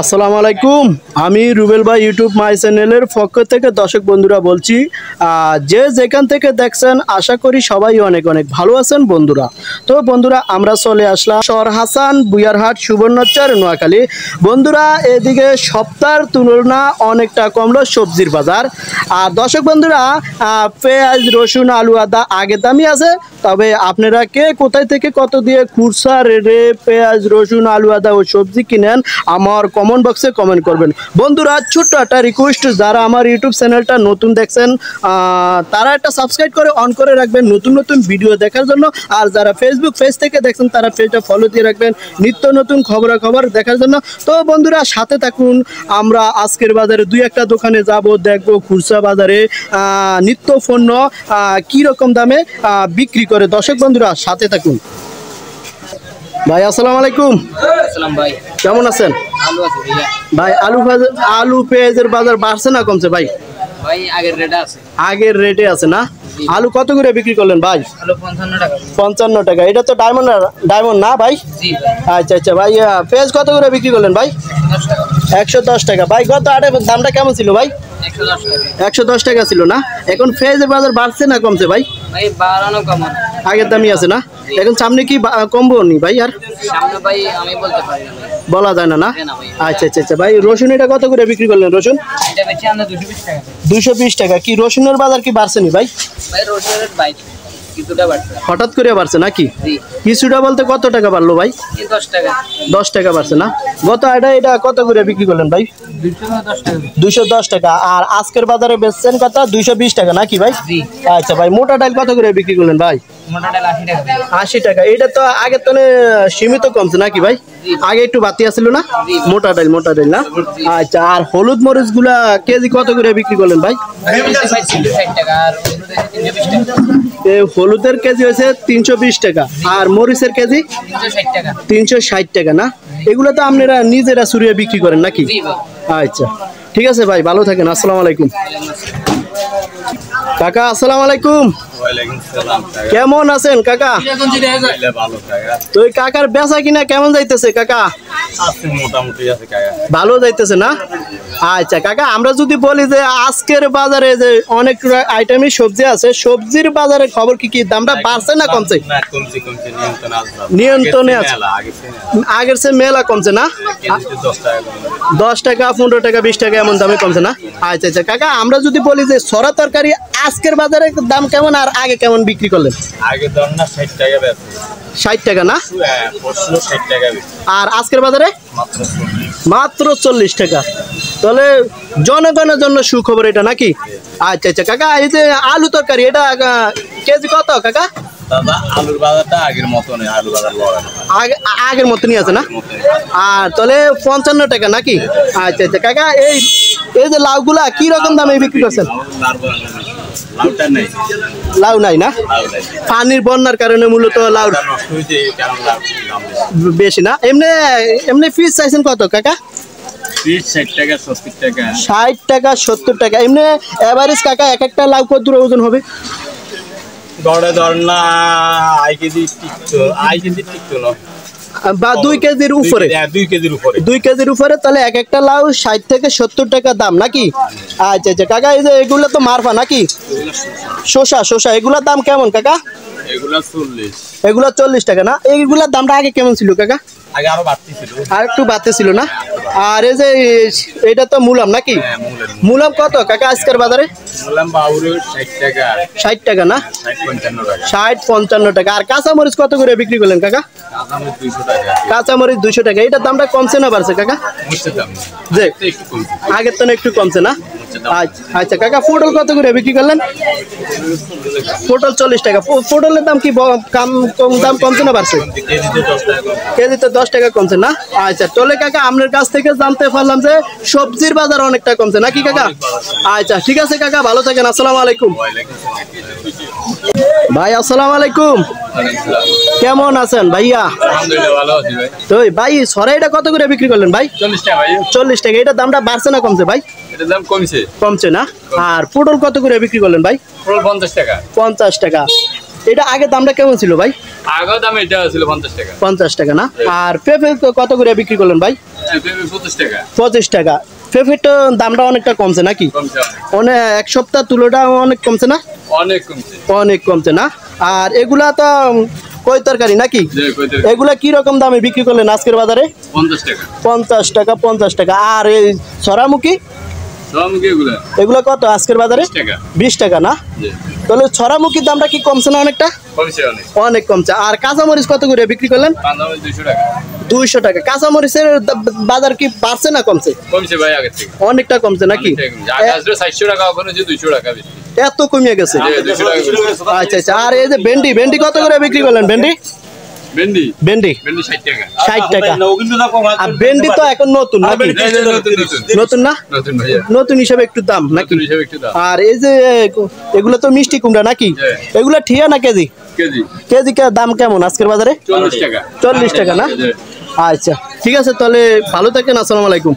আসসালামু আলাইকুম। আমি রুবেল ভাই ইউটিউব মাই চ্যানেলের পক্ষ থেকে দর্শক বন্ধুরা বলছি, যে যেখান থেকে দেখছেন আশা করি সবাই অনেক অনেক ভালো আছেন বন্ধুরা। তো বন্ধুরা আমরা চলে আসলাম শহর হাসান বুয়ারহাট সুবর্ণচর নোয়াখালী। বন্ধুরা এদিকে সপ্তাহের তুলনা অনেকটা কমলো সবজির বাজার। আর দর্শক বন্ধুরা পেঁয়াজ রসুন আলু আদা আগের দামই আছে, তবে আপনারা কে কোথায় থেকে কত দিয়ে খুচরা রেটে পেঁয়াজ রসুন আলু আদা ও সবজি কিনেন আমার কমেন্ট বক্সে কমেন্ট করবেন। বন্ধুরা ছোট্ট একটা রিকোয়েস্ট, যারা আমার ইউটিউব চ্যানেলটা নতুন দেখছেন তারা একটা সাবস্ক্রাইব করে অন করে রাখবেন নতুন নতুন ভিডিও দেখার জন্য। আর যারা ফেসবুক পেজ থেকে দেখছেন তারা পেজটা ফলো দিয়ে রাখবেন নিত্য নতুন খবরাখবর দেখার জন্য। তো বন্ধুরা সাথে থাকুন, আমরা আজকের বাজারে দুই একটা দোকানে যাব, দেখবো খুচরা বাজারে নিত্য পণ্য কীরকম দামে বিক্রি করে। দর্শক বন্ধুরা সাথে থাকুন। ভাই আসসালামু আলাইকুম। আসসালাম ভাই, কেমন আছেন? ভালো আছি ভাইয়া। ভাই আলু পেঁয়াজের বাজার বাড়ছে না কমছে ভাই? ভাই আগের রেট আছে। আগের রেটে আছে না? আলু কত করে বিক্রি করলেন ভাই? আলু 55 টাকা। 55 টাকা। এটা তো ডায়মন্ড না ভাই? জি আচ্ছা আচ্ছা ভাই, পেঁয়াজ কত করে বিক্রি করলেন ভাই? 110 টাকা। ভাই গত আটে দামটা কেমন ছিল ভাই? 110 টাকা। 110 টাকা ছিল না? এখন পেঁয়াজের বাজার বাড়ছে না কমছে ভাই? ভাই বাড়ানো কমান। আগের দামই আছে না? এখন সামনে কি কমবো নি ভাই? আর সামনে ভাই আমি বলতে পারি না ভাই। বলা যায় না না? না ভাই। আচ্ছা আচ্ছা আচ্ছা ভাই, রসুন এটা কত করে বিক্রি করলেন? রসুন এটা বেচে আমরা 220 টাকা। 220 টাকা। কি রসুনের বাজার কি বাড়ছে নি ভাই? ভাই রসুনের রেট বাইরে কিছুটা বাড়ছে। হঠাৎ করে বাড়ছে নাকি? জি। কিছুটা বলতে কত টাকা বাড়লো ভাই? 10 টাকা। 10 টাকা বাড়ছে না? গত এটা কত করে বিক্রি করলেন ভাই? 210 টাকা। 210 টাকা। আর আজকের বাজারে বেচছেন কত? 220 টাকা নাকি ভাই? জি। আচ্ছা ভাই, মোটা ডাল কত করে বিক্রি করলেন ভাই? মোটা ডাল 80 টাকা। 80 টাকা। এটা তো আগের তো সীমিত কমছে নাকি ভাই? আগে একটু বাতি আসছিল না? মোটা ডাল না? আচ্ছা, আর হলুদ মরিচ গুলা কেজি কত করে বিক্রি করলেন ভাই? ভাই 360 টাকা আর হলুদ 320 টাকা। হলুদের কেজি হয়েছে 320 টাকা আর মরিচের কেজি 360 টাকা। 360 টাকা না? এগুলো তো আপনারা নিজেরা চুরিয়ে বিক্রি করেন নাকি? জি ভাই। আচ্ছা ঠিক আছে ভাই, ভালো থাকেন। আসসালামু আলাইকুম। কাকা আসসালামু আলাইকুম। কেমন আছেন কাকা? তো এই কাকার বেচা কিনা কেমন যাইতেছে কাকা? মোটামুটি আছে কাকা, ভালো যাইতেছে না? আচ্ছা কাকা, আমরা যদি বলি যে আজকের বাজারে যে অনেক আইটেমই সবজি আছে, সবজির বাজারে খবর কি কি? দামটা বাড়ছে না কমছে? নিয়ন্ত্রণে আছে। আগের চেয়ে মেলা কমছে না? 10 টাকা 15 টাকা 20 টাকা এমন দামে কমছে না? আচ্ছা আচ্ছা কাকা, আমরা যদি বলি যে সরা তরকারি আজকের বাজারে দাম কেমন আর আগে কেমন বিক্রি করলেন? আগে ধর না 60 টাকা বেচে। 60 টাকা না? 60 টাকা বেচে। আর আজকের বাজারে মাত্র 40 টাকা। তাহলে জনগণের জন্য সুখবর এটা নাকি? আচ্ছা আচ্ছা কাকা, এই যে আলু তরকারি এটা কেজি কত কাকা? দাদা আলুর বাজারটা আগের মতো নেই, আলু বাজার আগের মতনই আছে না? আর তাহলে 55 টাকা নাকি? আচ্ছা আচ্ছা কাকা, এই যে লাউগুলা কি রকম দামে বিক্রি করছেন? লাউ নাই না? পানির বন্যার কারণে মূলত লাউ বেশি না? এমনি পিস চাইছেন কত কাকা? 60 টাকা 70 টাকা। 60 টাকা 70 টাকা। এমনি এভারেজ কাকা এক একটা লাউ কত দূর ওজন হবে? গড়ে ধর না আই কেজি টিকতো না বা 2 কেজির উপরে? 2 কেজির উপরে। 2 কেজির উপরে। তাহলে এক একটা লাউ 60 থেকে 70 টাকা দাম নাকি? আচ্ছা আচ্ছা কাকা, এই যে এগুলো তো মারফা নাকি? শসা এগুলোর দাম কেমন কাকা? এগুলা 40। এগুলো 40 টাকা না? এইগুলোর দামটা আগে কেমন ছিল কাকা? আগে আরো বাড়তি ছিল। আর একটু বাড়তে ছিল না? আর এই যে এটা তো মূলাম নাকি? মূলাম কত কাকা আজকের বাজারে? মূলাম বাউরে 60 টাকা। 60 টাকা না? 55 টাকা। 55 টাকা। আর কাঁচামরিচ কত করে বিক্রি করলেন কাকা? কাঁচামরিচ 200 টাকা। কাঁচামরিচ 200 টাকা। এটার দামটা কমছে না বাড়ছে কাকা? মুচতে দাম যে একটু কমছে। আগের তো একটু কমছে না? আচ্ছা কাকা, পটল কত করে বিক্রি করলেন? পটল 40 টাকা। পটলের দাম কি দাম কমছে না বাড়ছে? কেজিতে 10 টাকা কমছে না? আচ্ছা তাহলে কাকা আপনার কাছ থেকে জানতে পারলাম যে সবজির বাজার অনেকটা কমছে নাকি কাকা? আচ্ছা ঠিক আছে কাকা, ভালো থাকেন। আসসালামু আলাইকুম। ভাই আসসালামু আলাইকুম। কেমন আছেন ভাইয়া? আলহামদুলিল্লাহ ভালো আছি ভাই। তো ভাই সরাইটা কত করে বিক্রি করলেন ভাই? 40 টাকা ভাই। 40 টাকা। এটার দামটা বাড়ছে না কমছে ভাই? এটার দাম কমছে। কমছে না? আর পটল কত করে বিক্রি করলেন ভাই? পটল 50 টাকা। 50 টাকা। এটা আগের দামটা কেমন ছিল ভাই? আগের দাম এটা ছিল 50 টাকা। 50 টাকা না? আর পেঁপে কত করে বিক্রি করলেন ভাই? পেঁপে 25 টাকা 25 টাকা। পেঁপেটার দামটা অনেকটা কমছে নাকি? কমছে অনেক এক সপ্তাহ তুলোটা অনেক কমছে না? অনেক কমছে অনেক কমছে না? আর এগুলা তো কই তরকারি নাকি? যে কইতে এগুলা কি রকম দামে বিক্রি করলেন আজকের বাজারে? 50 টাকা 50 টাকা 50 টাকা। আর এই ছড়ামুখী সামগ্রী এগুলা এগুলা কত আজকের বাজারে? 20 টাকা 20 টাকা না? জি তাহলে ছড়ামুখীর দামটা কি কমছে না অনেকটা? কমছে অনেক অনেক কমছে। আর কাঁচামরিচ কত করে বিক্রি করলেন? পাঞ্জাবি 200 টাকা 200 টাকা। কাঁচামরিচের বাজার কি বাড়ছে না কমছে? কমছে ভাই আগে থেকে অনেকটা কমছে নাকি? অনেকটাই কমছে। আগে আসলে 400 টাকা ওখানে যে 200 টাকা বেশি এত কমিয়ে গেছে? যে 200 টাকা কমছে। আচ্ছা আচ্ছা। আর এই যে ভেন্ডি ভেন্ডি কত করে বিক্রি করলেন? ভেন্ডি ভেন্ডি ভেন্ডি ভেন্ডি 60 টাকা 60 টাকা। আর ভেন্ডি তো এখন নতুন নাকি? নতুন না? নতুন ভাইয়া নতুন হিসাবে একটু দাম নাকি? নতুন হিসাবে একটু দাম আর এই যে এগুলো তো মিষ্টি কুমড়া নাকি? হ্যাঁ। এগুলো ঠিয়া না কেজি? কেজি কেজি দাম কেমন আজকের বাজারে? 40 টাকা 40 টাকা না? জি। আচ্ছা ঠিক আছে, তাহলে ভালো থাকেন। আসসালামু আলাইকুম।